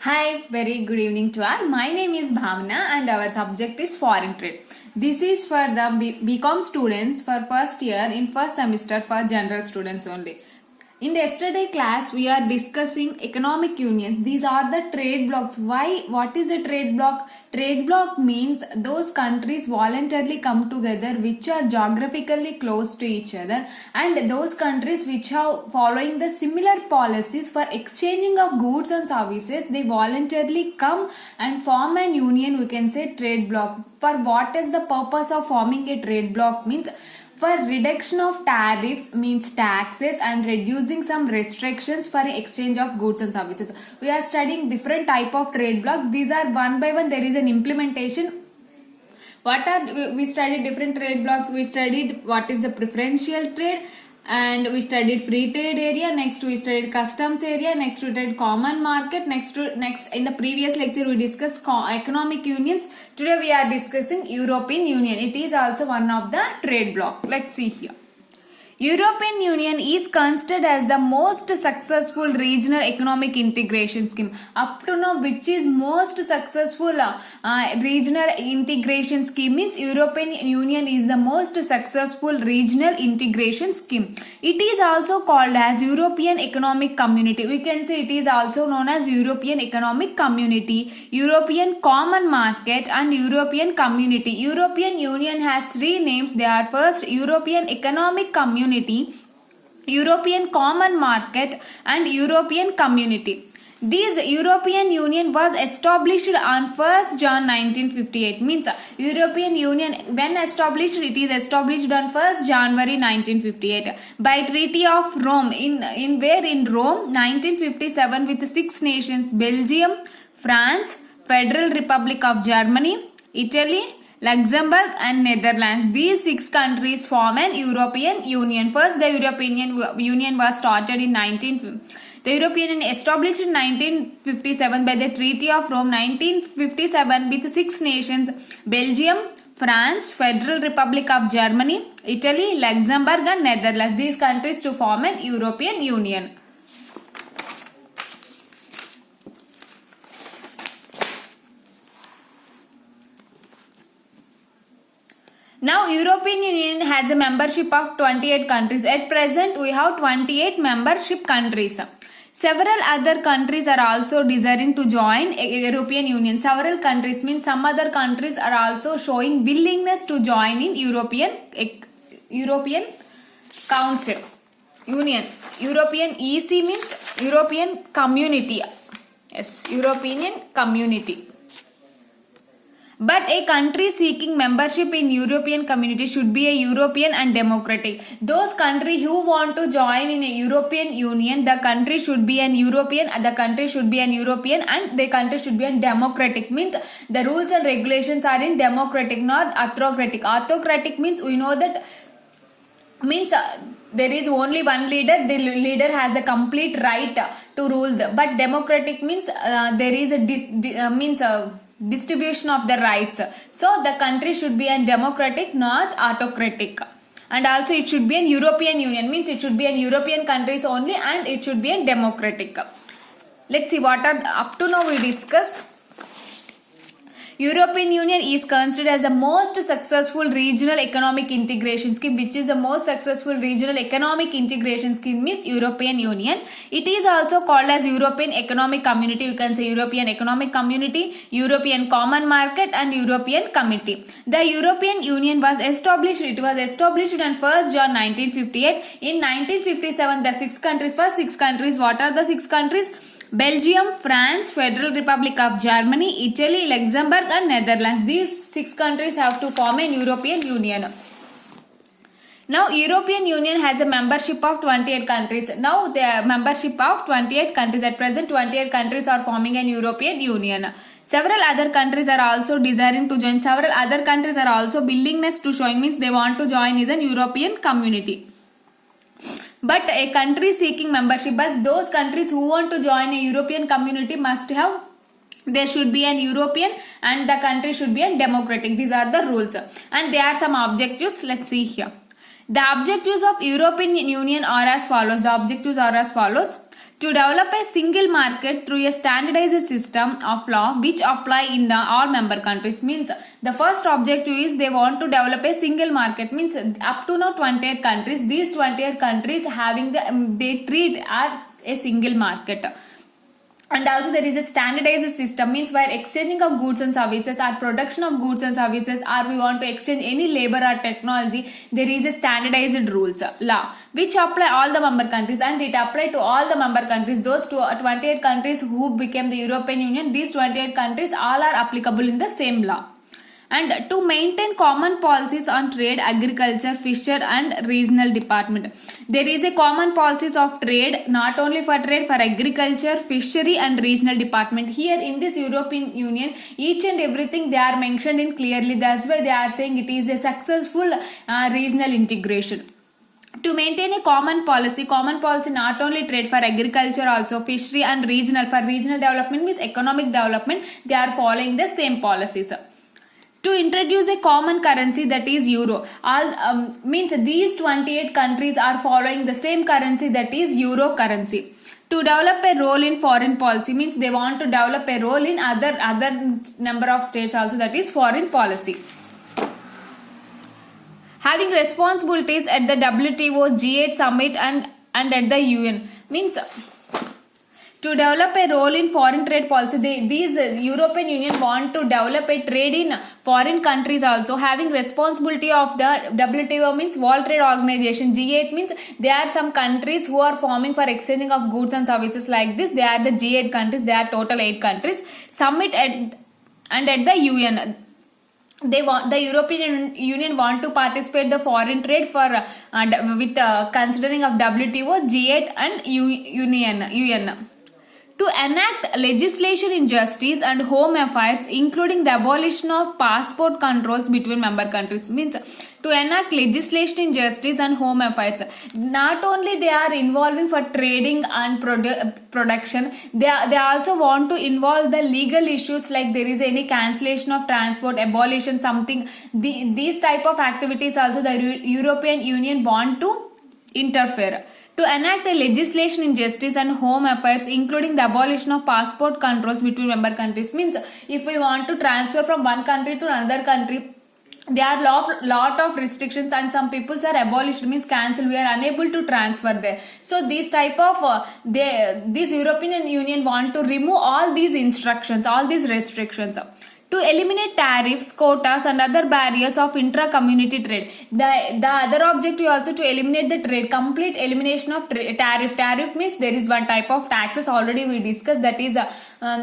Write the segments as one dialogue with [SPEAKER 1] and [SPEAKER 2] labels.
[SPEAKER 1] Hi, very good evening to all. My name is Bhavna and our subject is foreign trade. This is for the BCom students for first year in first semester for general students only. In the yesterday class, we are discussing economic unions. These are the trade blocks. Why? What is a trade block? Trade block means those countries voluntarily come together which are geographically close to each other, and those countries which are following the similar policies for exchanging of goods and services, they voluntarily come and form an union. We can say trade block. For what is the purpose of forming a trade block means for reduction of tariffs means taxes and reducing some restrictions for exchange of goods and services. We are studying different type of trade blocks. These are one by one there is an implementation. What are we studied different trade blocks. We studied what is the preferential trade, and we studied free trade area. Next we studied customs area. Next we studied common market. Next in the previous lecture we discussed economic unions. Today we are discussing European Union. It is also one of the trade block. Let's see here. European Union is considered as the most successful regional economic integration scheme. Up to now, which is most successful regional integration scheme means European Union is the most successful regional integration scheme. It is also called as European Economic Community. We can say it is also known as European Economic Community, European Common Market and European Community. European Union has three names. They are first European Economic Community, European Common Market and European Community. This European Union was established on 1st Jan 1958. Means European Union when established, it is established on 1st January 1958 by Treaty of Rome in Rome 1957 with 6 nations: Belgium, France, Federal Republic of Germany, Italy, Luxembourg and Netherlands. These 6 countries form an European Union. First, the European Union was started in the European Union established in 1957 by the Treaty of Rome 1957 with 6 nations: Belgium, France, Federal Republic of Germany, Italy, Luxembourg and Netherlands. These countries to form an European Union. Now, European Union has a membership of 28 countries. At present, we have 28 membership countries. Several other countries are also desiring to join European Union. Several countries means some other countries are also showing willingness to join in European Council Union. European EC means European Community. Yes, European Community. But a country seeking membership in European Community should be a European and democratic. Those countries who want to join in a European Union, the country should be an European, and the country should be an European and the country should be a democratic. Means the rules and regulations are in democratic, not autocratic. Autocratic means we know that means there is only one leader. The leader has a complete right to rule. But democratic means there is a distribution of the rights. So the country should be a democratic, not autocratic. And also it should be an European Union means it should be an European countries only, and it should be a democratic. Let's see what are up to now we discuss. European Union is considered as the most successful regional economic integration scheme. Which is the most successful regional economic integration scheme means European Union. It is also called as European Economic Community. You can say European Economic Community, European Common Market and European Committee. The European Union was established. It was established on 1st Jan 1958. In 1957, the 6 countries. First 6 countries. What are the 6 countries? Belgium, France, Federal Republic of Germany, Italy, Luxembourg and Netherlands. These 6 countries have to form an European Union. Now, European Union has a membership of 28 countries. Now, the membership of 28 countries. At present, 28 countries are forming an European Union. Several other countries are also desiring to join. Several other countries are also willingness to showing means they want to join is an European community. But a country seeking membership, but those countries who want to join a European community must have, there should be an European and the country should be a democratic. These are the rules. And there are some objectives. Let's see here. The objectives of European Union are as follows. The objectives are as follows. To develop a single market through a standardized system of law which apply in the all member countries. Means the first objective is they want to develop a single market, means up to now 28 countries, these 28 countries having they treat as a single market. And also there is a standardized system, means where exchanging of goods and services or production of goods and services, or we want to exchange any labor or technology, there is a standardized rules law which apply all the member countries, and it apply to all the member countries, those 28 countries who became the European Union. These 28 countries all are applicable in the same law. And to maintain common policies on trade, agriculture, fisher and regional department. There is a common policies of trade, not only for trade, for agriculture, fishery and regional department. Here in this European Union, each and everything they are mentioned in clearly. That's why they are saying it is a successful regional integration. To maintain a common policy not only trade, for agriculture also, fishery and regional. For regional development means economic development, they are following the same policies. To introduce a common currency, that is euro. All means these 28 countries are following the same currency, that is euro currency. To develop a role in foreign policy, means they want to develop a role in other number of states also, that is foreign policy. Having responsibilities at the WTO, G8 summit and at the UN, means to develop a role in foreign trade policy. These European Union want to develop a trade in foreign countries also. Having responsibility of the WTO means World Trade Organization. G8 means there are some countries who are forming for exchanging of goods and services like this. They are the G8 countries. There are total 8 countries. Summit at the UN. The European Union want to participate the foreign trade for with considering of WTO, G8 and UN. To enact legislation in justice and home affairs, including the abolition of passport controls between member countries. Means to enact legislation in justice and home affairs. Not only they are involving for trading and production, they also want to involve the legal issues, like there is any cancellation of transport, abolition, something. These type of activities also the European Union want to interfere. To enact a legislation in justice and home affairs, including the abolition of passport controls between member countries. Means if we want to transfer from one country to another country, there are lot of restrictions, and some peoples are abolished, means cancelled. We are unable to transfer there. So this type of this European Union want to remove all these instructions, all these restrictions. To eliminate tariffs, quotas and other barriers of intra-community trade. The other objective also to eliminate the trade, complete elimination of tariff. Tariff means there is one type of taxes, already we discussed, that is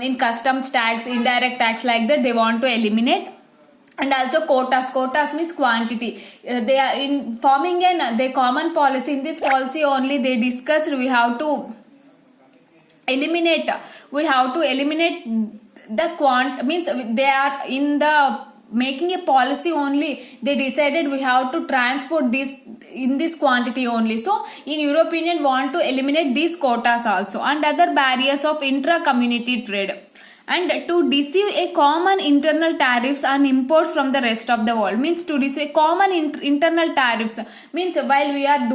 [SPEAKER 1] in customs tax, indirect tax, like that they want to eliminate. And also quotas means quantity. They are in forming the common policy. In this policy only they discussed we have to eliminate the means they are in the making a policy only. They decided we have to transport this in this quantity only. So in European Union want to eliminate these quotas also, and other barriers of intra-community trade. And to deceive a common internal tariffs on imports from the rest of the world. Means to deceive common internal tariffs, means while we are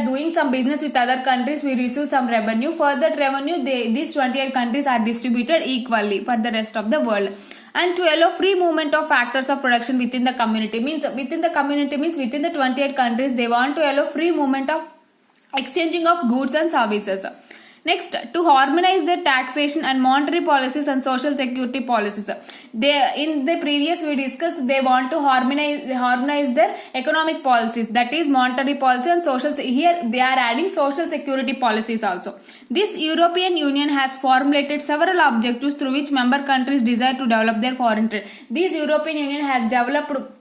[SPEAKER 1] doing some business with other countries, we receive some revenue. For that revenue, these 28 countries are distributed equally for the rest of the world. And to allow free movement of factors of production within the community. Means within the community means within the 28 countries, they want to allow free movement of exchanging of goods and services. Next, to harmonize their taxation and monetary policies and social security policies. In the previous we discussed, they want to harmonize their economic policies, that is monetary policy and social. Here they are adding social security policies also. This European Union has formulated several objectives through which member countries desire to develop their foreign trade. This European Union has developed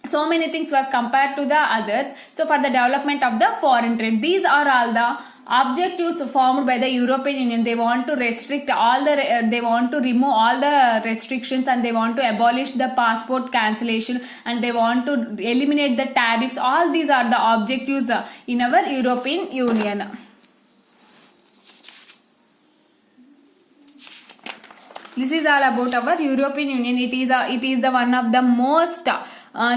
[SPEAKER 1] so many things was compared to the others. So for the development of the foreign trade, these are all the objectives formed by the European Union. They want to restrict all they want to remove all the restrictions, and they want to abolish the passport cancellation, and they want to eliminate the tariffs. All these are the objectives in our European Union. This is all about our European Union. It is the one of the most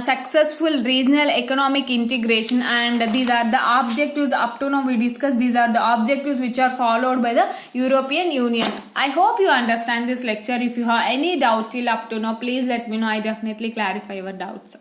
[SPEAKER 1] successful regional economic integration, and these are the objectives up to now we discussed. These are the objectives which are followed by the European Union. I hope you understand this lecture. If you have any doubt till up to now, please let me know. I definitely clarify your doubts.